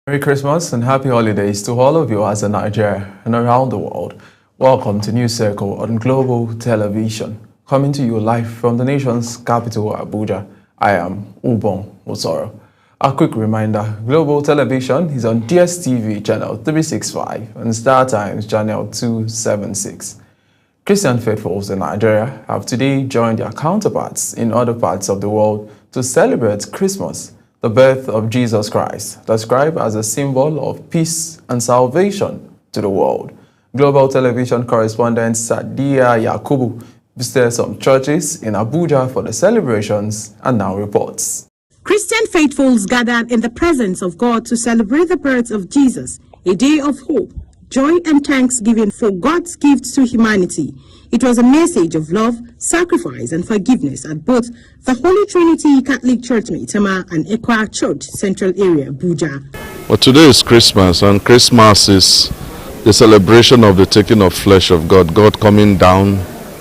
Merry Christmas and happy holidays to all of you as in Nigeria and around the world. Welcome to News Circle on Global Television, coming to you live from the nation's capital, Abuja. I am Ubong Osoro. A quick reminder, Global Television is on DSTV channel 365 and Star Times channel 276. Christian faithfuls in Nigeria have today joined their counterparts in other parts of the world to celebrate Christmas, the birth of Jesus Christ, described as a symbol of peace and salvation to the world. Global Television correspondent Sadia Yakubu visited some churches in Abuja for the celebrations and now reports. Christian faithfuls gathered in the presence of God to celebrate the birth of Jesus, a day of hope, joy and thanksgiving for God's gift to humanity. It was a message of love, sacrifice and forgiveness at both the Holy Trinity Catholic Church Maitama and Ekwa Church Central Area, Abuja. Well, today is Christmas, and Christmas is the celebration of the taking of flesh of God, God coming down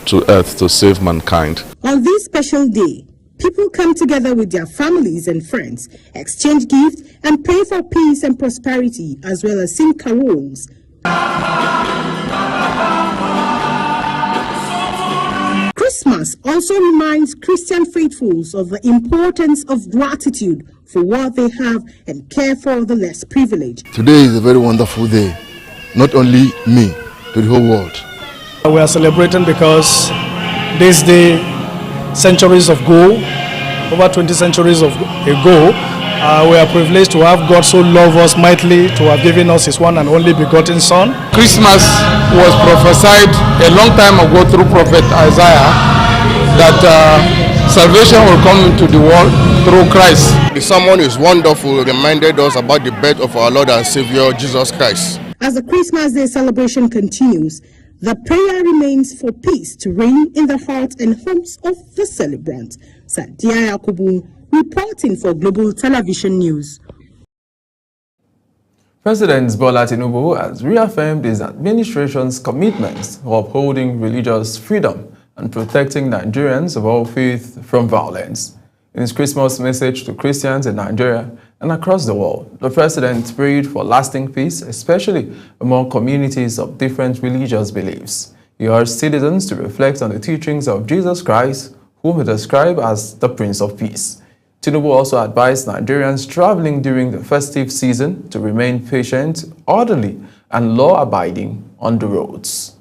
to earth to save mankind. On this special day, people come together with their families and friends, exchange gifts and pray for peace and prosperity, as well as sing carols. Christmas also reminds Christian faithfuls of the importance of gratitude for what they have and care for the less privileged. Today is a very wonderful day, not only me, to the whole world. We are celebrating because this day, centuries ago, over 20 centuries ago, we are privileged to have God so love us mightily, to have given us his one and only begotten Son. Christmas was prophesied a long time ago through Prophet Isaiah that salvation will come into the world through Christ. The sermon is wonderful. It reminded us about the birth of our Lord and Savior, Jesus Christ. As the Christmas Day celebration continues, the prayer remains for peace to reign in the hearts and homes of the celebrant. Sadia Yakubu, reporting for Global Television News. President Bola Tinubu has reaffirmed his administration's commitments to upholding religious freedom and protecting Nigerians of all faith from violence. In his Christmas message to Christians in Nigeria and across the world, the president prayed for lasting peace, especially among communities of different religious beliefs. He urged citizens to reflect on the teachings of Jesus Christ, whom he described as the Prince of Peace. Tinubu also advised Nigerians traveling during the festive season to remain patient, orderly, and law-abiding on the roads.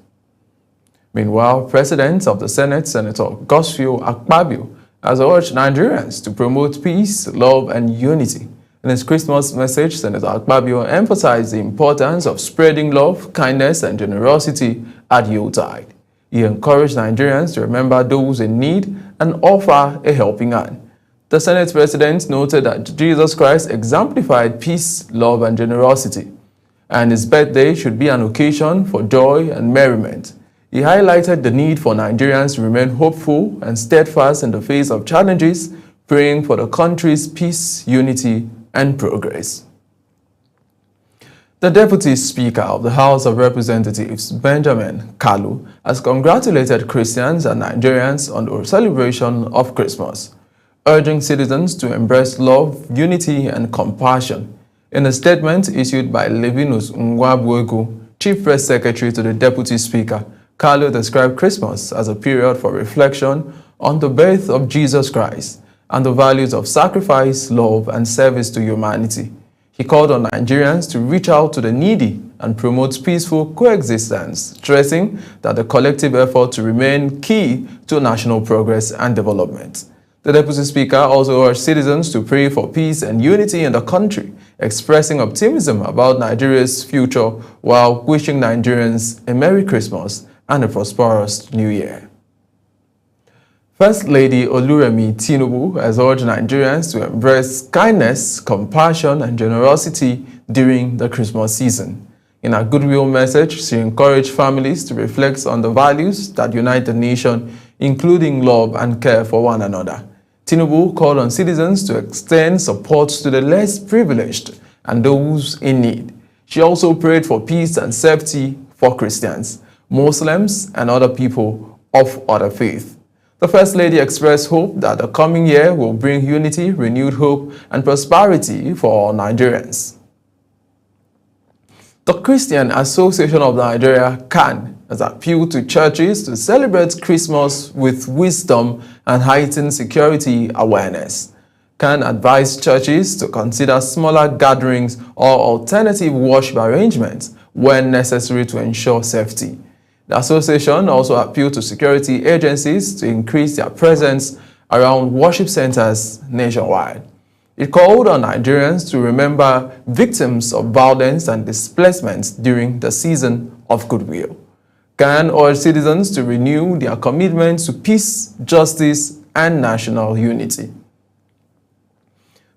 Meanwhile, President of the Senate, Senator Godswill Akpabio, has urged Nigerians to promote peace, love, and unity. In his Christmas message, Senator Akpabio emphasized the importance of spreading love, kindness, and generosity at Yuletide. He encouraged Nigerians to remember those in need and offer a helping hand. The Senate President noted that Jesus Christ exemplified peace, love, and generosity, and his birthday should be an occasion for joy and merriment. He highlighted the need for Nigerians to remain hopeful and steadfast in the face of challenges, praying for the country's peace, unity, and progress. The Deputy Speaker of the House of Representatives, Benjamin Kalu, has congratulated Christians and Nigerians on the celebration of Christmas, urging citizens to embrace love, unity, and compassion. In a statement issued by Levinus Ngwabuegu, Chief Press Secretary to the Deputy Speaker, Kalu described Christmas as a period for reflection on the birth of Jesus Christ and the values of sacrifice, love, and service to humanity. He called on Nigerians to reach out to the needy and promote peaceful coexistence, stressing that the collective effort to remain key to national progress and development. The Deputy Speaker also urged citizens to pray for peace and unity in the country, expressing optimism about Nigeria's future while wishing Nigerians a Merry Christmas and a prosperous New Year. First Lady Oluremi Tinubu has urged Nigerians to embrace kindness, compassion, and generosity during the Christmas season. In a goodwill message, she encouraged families to reflect on the values that unite the nation, including love and care for one another. Tinubu called on citizens to extend support to the less privileged and those in need. She also prayed for peace and safety for Christians, Muslims, and other people of other faiths. The First Lady expressed hope that the coming year will bring unity, renewed hope, and prosperity for all Nigerians. The Christian Association of Nigeria, CAN, has appealed to churches to celebrate Christmas with wisdom and heightened security awareness. CAN advised churches to consider smaller gatherings or alternative worship arrangements when necessary to ensure safety. The association also appealed to security agencies to increase their presence around worship centers nationwide. It called on Nigerians to remember victims of violence and displacement during the season of goodwill. CAN urged citizens to renew their commitment to peace, justice, and national unity.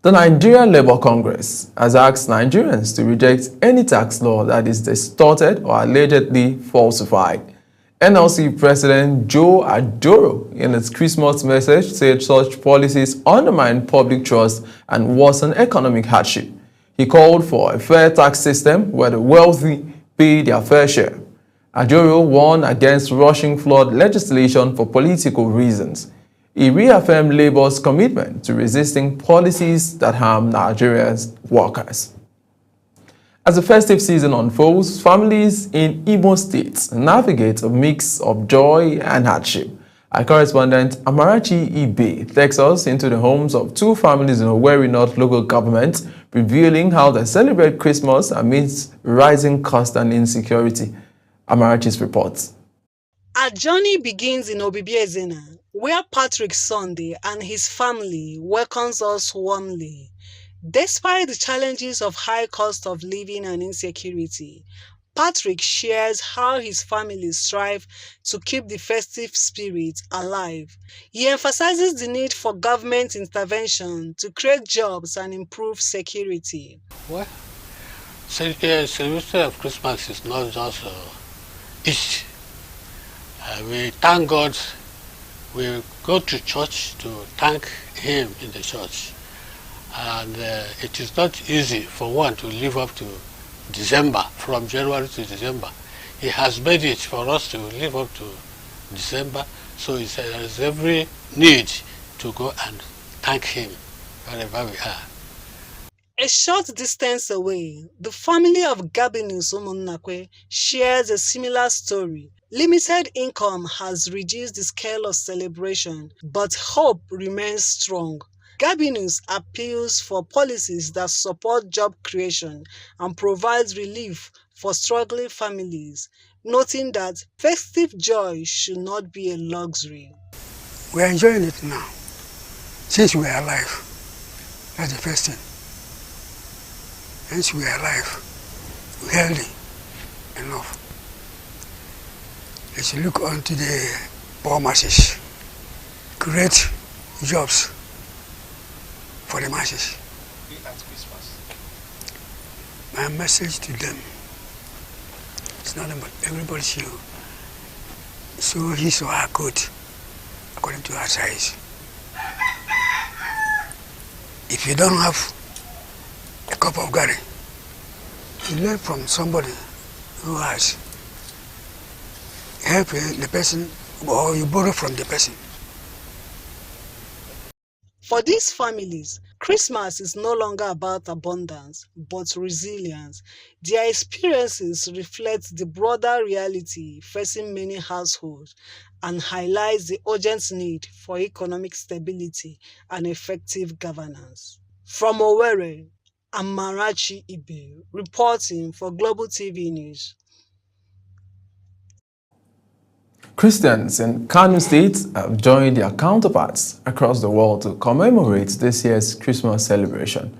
The Nigeria Labour Congress has asked Nigerians to reject any tax law that is distorted or allegedly falsified. NLC President Joe Ajoro, in his Christmas message, said such policies undermine public trust and worsen economic hardship. He called for a fair tax system where the wealthy pay their fair share. Ajoro warned against rushing flood legislation for political reasons. He reaffirmed Labour's commitment to resisting policies that harm Nigeria's workers. As the festive season unfolds, families in Imo State navigate a mix of joy and hardship. Our correspondent Amarachi Ibe takes us into the homes of two families in Owerri North local government, revealing how they celebrate Christmas amidst rising cost and insecurity. Amarachi's reports. Our journey begins in Obibiezena, where Patrick Sunday and his family welcomes us warmly. Despite the challenges of high cost of living and insecurity, Patrick shares how his family strive to keep the festive spirit alive. He emphasizes the need for government intervention to create jobs and improve security. Well, celebration of Christmas is not just easy. We thank God. We go to church to thank Him in the church. And it is not easy for one to live up to December, from January to December. He has made it for us to live up to December, so there is every need to go and thank Him wherever we are. A short distance away, the family of Gabinus Umunnakwe shares a similar story. Limited income has reduced the scale of celebration, but hope remains strong. Gabinus appeals for policies that support job creation and provides relief for struggling families, noting that festive joy should not be a luxury. We are enjoying it now, since we are alive. That's the first thing. Since we are alive, we are healthy enough. Let's look onto the poor masses, create jobs for the masses. My message to them is nothing but everybody should sow his or her good according to her size. If you don't have a cup of curry, you learn from somebody who has. Help the person, or you borrow from the person. For these families, Christmas is no longer about abundance, but resilience. Their experiences reflect the broader reality facing many households and highlights the urgent need for economic stability and effective governance. From Owerri, Amarachi Ibe, reporting for Global TV News. Christians in Kano State have joined their counterparts across the world to commemorate this year's Christmas celebration.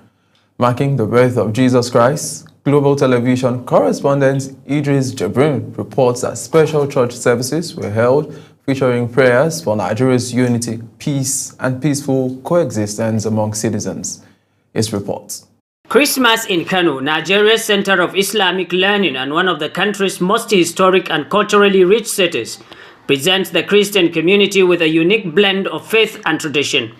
Marking the birth of Jesus Christ, Global Television correspondent Idris Jabrin reports that special church services were held featuring prayers for Nigeria's unity, peace, and peaceful coexistence among citizens. His reports. Christmas in Kano, Nigeria's center of Islamic learning and one of the country's most historic and culturally rich cities, presents the Christian community with a unique blend of faith and tradition.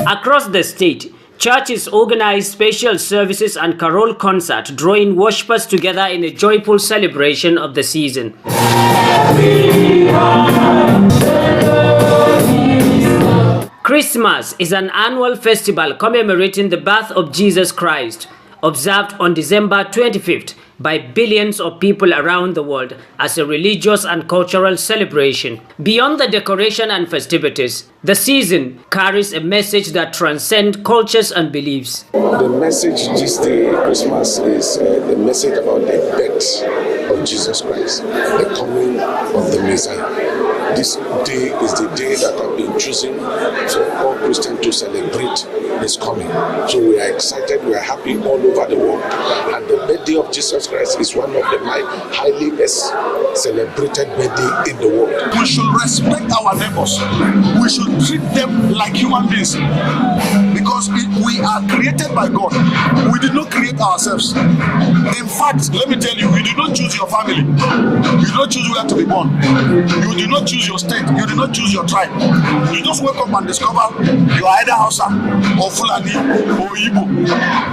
Across the state, churches organize special services and carol concert, drawing worshippers together in a joyful celebration of the season. Christmas is an annual festival commemorating the birth of Jesus Christ. observed on December 25th by billions of people around the world as a religious and cultural celebration. Beyond the decoration and festivities, the season carries a message that transcends cultures and beliefs. The message this day, Christmas, is the message about the birth of Jesus Christ, the coming of the Messiah. This day is the day that have been chosen for all Christians to celebrate His coming. So we are excited, we are happy all over the world. And the birthday of Jesus Christ is one of the highly celebrated birthday in the world. We should respect our neighbors. We should treat them like human beings. Because we are created by God. We did not create ourselves. In fact, let me tell you, you did not choose your family. You did not choose where to be born. You did not choose your state. You did not choose your tribe. You just wake up and discover you are either Hausa or Fulani or Igbo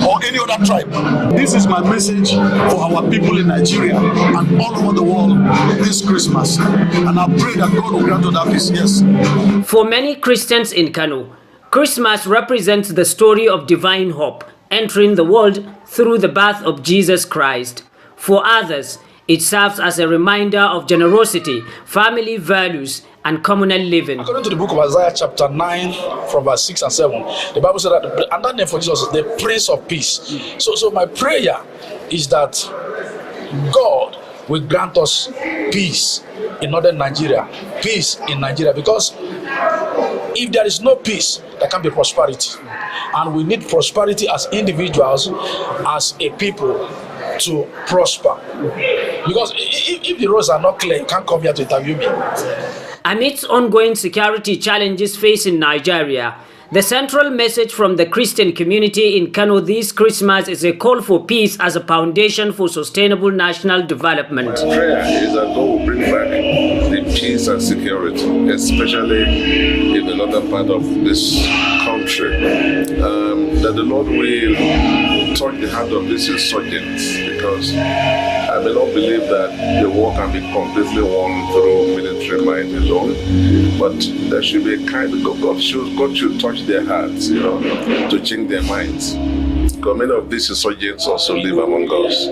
or any other tribe. This is my message for our people in Nigeria and all over the world this Christmas. And I pray that God will grant us that peace. Yes. For many Christians in Kano, Christmas represents the story of divine hope entering the world through the birth of Jesus Christ. For others, it serves as a reminder of generosity, family values, and communal living. According to the book of Isaiah chapter 9 from verse 6 and 7, the Bible said that another name for Jesus is the Prince of Peace. So my prayer is that God will grant us peace in northern Nigeria, peace in Nigeria, because if there is no peace, there can be prosperity. And we need prosperity as individuals, as a people, to prosper. Because if the roads are not clear, you can't come here to interview me. Amidst ongoing security challenges facing Nigeria, the central message from the Christian community in Kano this Christmas is a call for peace as a foundation for sustainable national development. My prayer is that God will bring back the peace and security, especially in the northern part of this country. That the Lord will touch the heart of these insurgents, because I may not believe that the war can be completely won through military might alone, but there should be a kind of God should touch their hearts, to change their minds. Because many of these insurgents also live among us,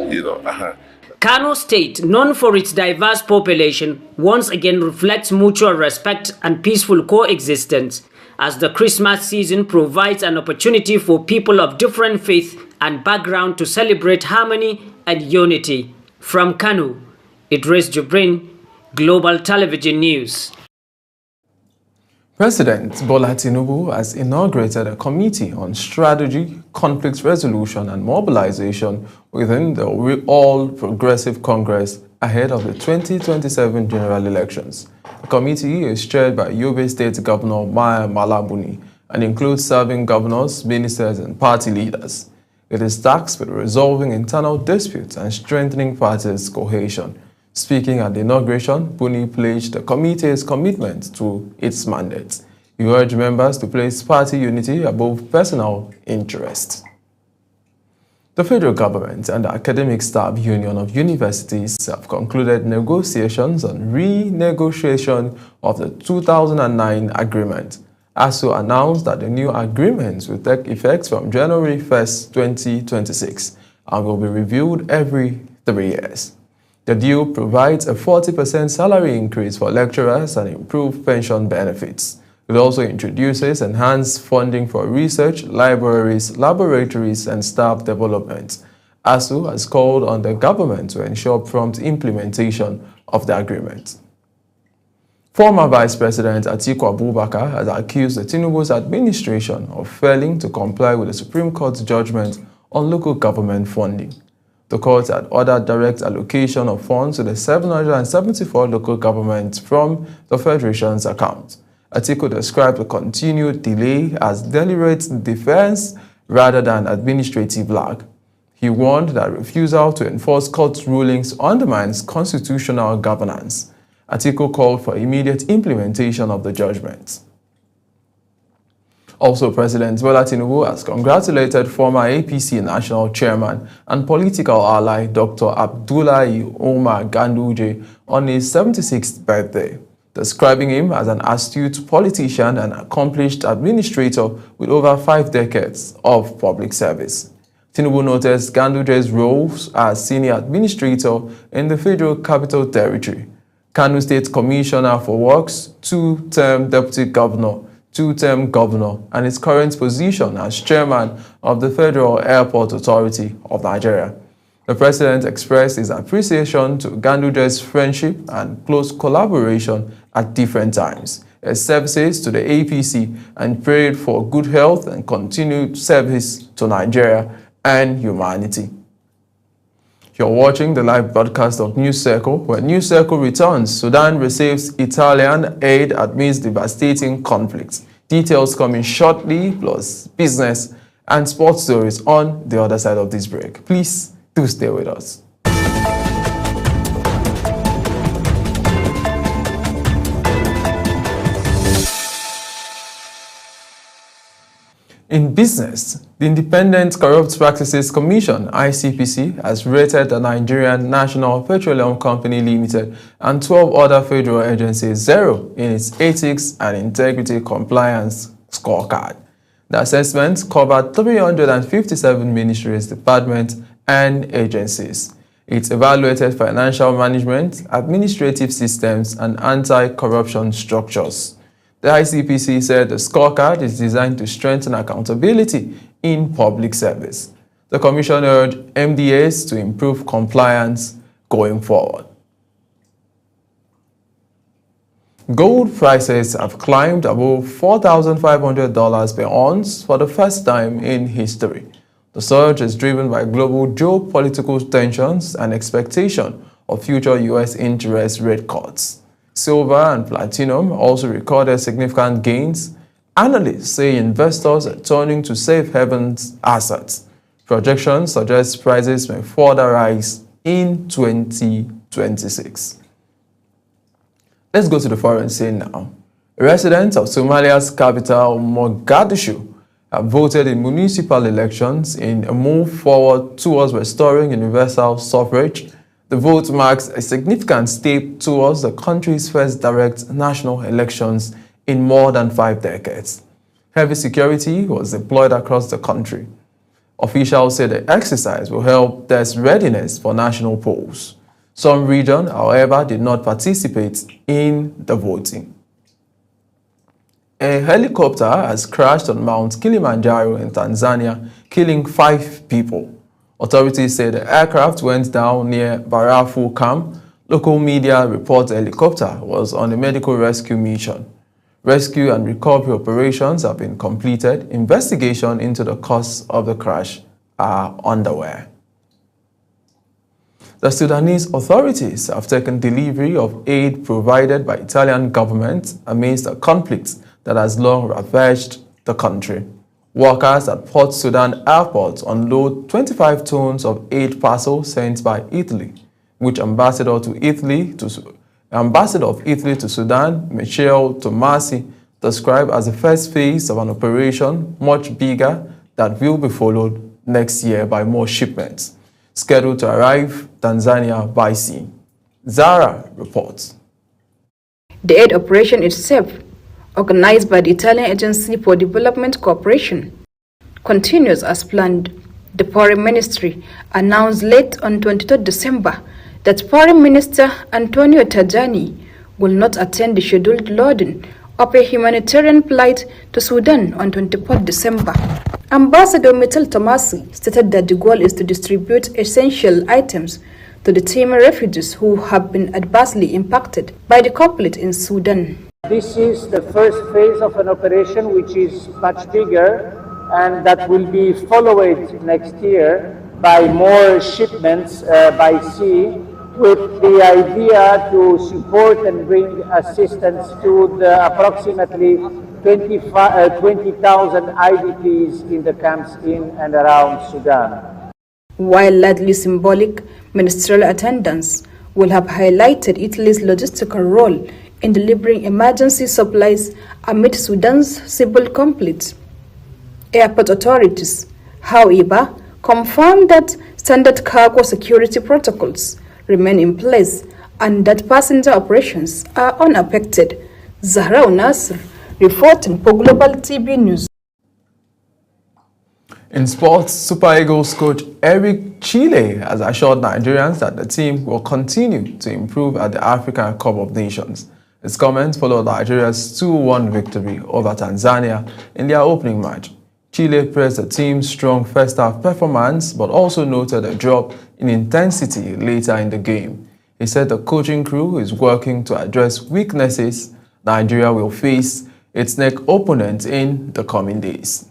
Kano State, known for its diverse population, once again reflects mutual respect and peaceful coexistence, as the Christmas season provides an opportunity for people of different faith and background to celebrate harmony and unity. From Kano, Idris Jibrin, Global Television News. President Bola Tinubu has inaugurated a committee on strategy, conflict resolution and mobilization within the All Progressive Congress ahead of the 2027 general elections. The committee is chaired by Yobe State Governor Maya Malabuni and includes serving governors, ministers and party leaders. It is tasked with resolving internal disputes and strengthening parties' cohesion. Speaking at the inauguration, Buni pledged the committee's commitment to its mandate. He urged members to place party unity above personal interests. The federal government and the Academic Staff Union of Universities have concluded negotiations on renegotiation of the 2009 agreement. ASU announced that the new agreements will take effect from January 1st, 2026 and will be reviewed every 3 years. The deal provides a 40% salary increase for lecturers and improved pension benefits. It also introduces enhanced funding for research, libraries, laboratories, and staff development. ASU has called on the government to ensure prompt implementation of the agreement. Former Vice President Atiku Abubakar has accused the Tinubu's administration of failing to comply with the Supreme Court's judgment on local government funding. The court had ordered direct allocation of funds to the 774 local governments from the Federation's account. Atiku described the continued delay as deliberate defense rather than administrative lag. He warned that refusal to enforce court rulings undermines constitutional governance. Atiku called for immediate implementation of the judgment. Also, President Bola Tinubu has congratulated former APC National Chairman and political ally Dr. Abdullahi Umar Ganduje on his 76th birthday, describing him as an astute politician and accomplished administrator with over 5 decades of public service. Tinubu noticed Ganduje's roles as senior administrator in the Federal Capital Territory, Kano State Commissioner for Works, two-term deputy governor, two-term governor, and his current position as chairman of the Federal Airport Authority of Nigeria. The president expressed his appreciation to Ganduje's friendship and close collaboration at different times, his services to the APC, and prayed for good health and continued service to Nigeria and humanity. You're watching the live broadcast of News Circle, where News Circle returns. Sudan receives Italian aid amidst devastating conflicts. Details coming shortly, plus business and sports stories on the other side of this break. Please do stay with us. In business, the Independent Corrupt Practices Commission, ICPC, has rated the Nigerian National Petroleum Company Limited and 12 other federal agencies 0 in its Ethics and Integrity Compliance Scorecard. The assessment covered 357 ministries, departments, and agencies. It evaluated financial management, administrative systems, and anti-corruption structures. The ICPC said the scorecard is designed to strengthen accountability in public service. The commission urged MDAs to improve compliance going forward. Gold prices have climbed above $4,500 per ounce for the first time in history. The surge is driven by global geopolitical tensions and expectation of future U.S. interest rate cuts. Silver and platinum also recorded significant gains. Analysts say investors are turning to safe havens assets. Projections suggest prices may further rise in 2026. Let's go to the foreign scene now. Residents of Somalia's capital, Mogadishu, have voted in municipal elections in a move forward towards restoring universal suffrage. The vote marks a significant step towards the country's first direct national elections in more than 5 decades. Heavy security was deployed across the country. Officials say the exercise will help test readiness for national polls. Some regions, however, did not participate in the voting. A helicopter has crashed on Mount Kilimanjaro in Tanzania, killing 5 people. Authorities say the aircraft went down near Barafu Camp. Local media report the helicopter was on a medical rescue mission. Rescue and recovery operations have been completed. Investigation into the cause of the crash are underway. The Sudanese authorities have taken delivery of aid provided by Italian government amidst a conflict that has long ravaged the country. Workers at Port Sudan Airport unload 25 tons of aid parcels sent by Italy, which Ambassador of Italy to Sudan, Michele Tomasi, described as the first phase of an operation much bigger that will be followed next year by more shipments, scheduled to arrive Tanzania by sea. Zara reports. The aid operation itself, organized by the Italian Agency for Development Cooperation, continues as planned. The Foreign Ministry announced late on 23 December that Foreign Minister Antonio Tajani will not attend the scheduled loading of a humanitarian flight to Sudan on 24 December. Ambassador Michele Tomasi stated that the goal is to distribute essential items to the team refugees who have been adversely impacted by the conflict in Sudan. This is the first phase of an operation which is much bigger and that will be followed next year by more shipments by sea, with the idea to support and bring assistance to the approximately 20,000 IDPs in the camps in and around Sudan. While largely symbolic, ministerial attendance will have highlighted Italy's logistical role in delivering emergency supplies amid Sudan's civil conflict. Airport authorities, however, confirmed that standard cargo security protocols remain in place and that passenger operations are unaffected. Zahra Nasr reporting for Global TV News. In sports, Super Eagles coach Eric Chile has assured Nigerians that the team will continue to improve at the African Cup of Nations. His comments followed Nigeria's 2-1 victory over Tanzania in their opening match. Chile praised the team's strong first-half performance but also noted a drop in intensity later in the game. He said the coaching crew is working to address weaknesses Nigeria will face its next opponent in the coming days.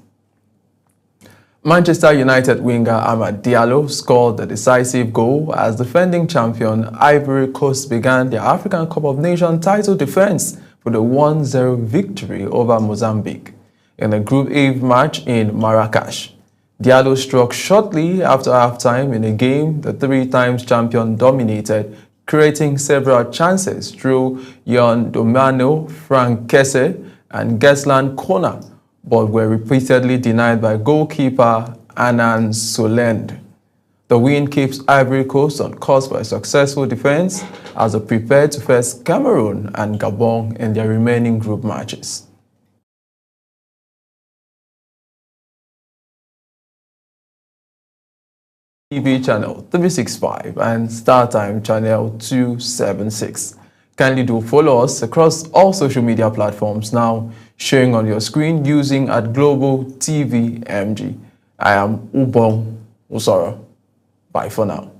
Manchester United winger Amad Diallo scored the decisive goal as defending champion Ivory Coast began their African Cup of Nations title defense with a 1-0 victory over Mozambique in a Group A match in Marrakesh. Diallo struck shortly after halftime in a game the three-times champion dominated, creating several chances through Jan Domano, Frank Kesse and Gesland Kona, but were repeatedly denied by goalkeeper Anand Solend. The win keeps Ivory Coast on course for a successful defense as they prepare to face Cameroon and Gabon in their remaining group matches. TV channel 365 and StarTime channel 276. Kindly do follow us across all social media platforms now showing on your screen using @GlobalTVMG. I am Ubong Usoro. Bye for now.